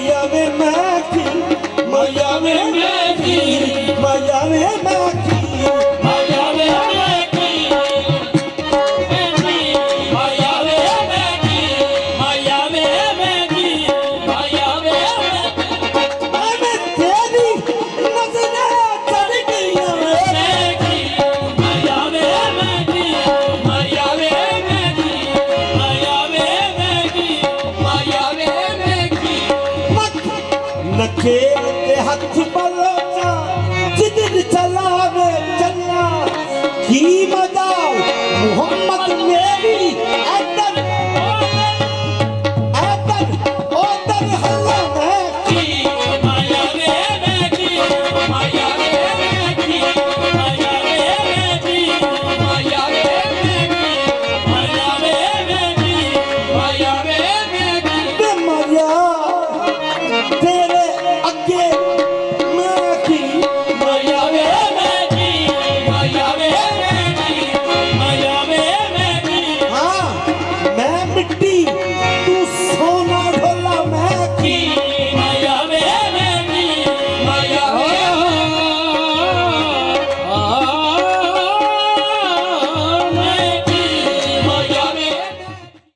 माया में मैकी माया में मैकी माया में मैकी माया में मैकी माया में मैकी माया में मैकी माया में मैं तेरी नजरें चढ़ गई मैकी माया में मैकी माया में मैकी माया में मैकी माया में मैकी नखेल के हाथ बलोचा जिधर चला वे चला कीमत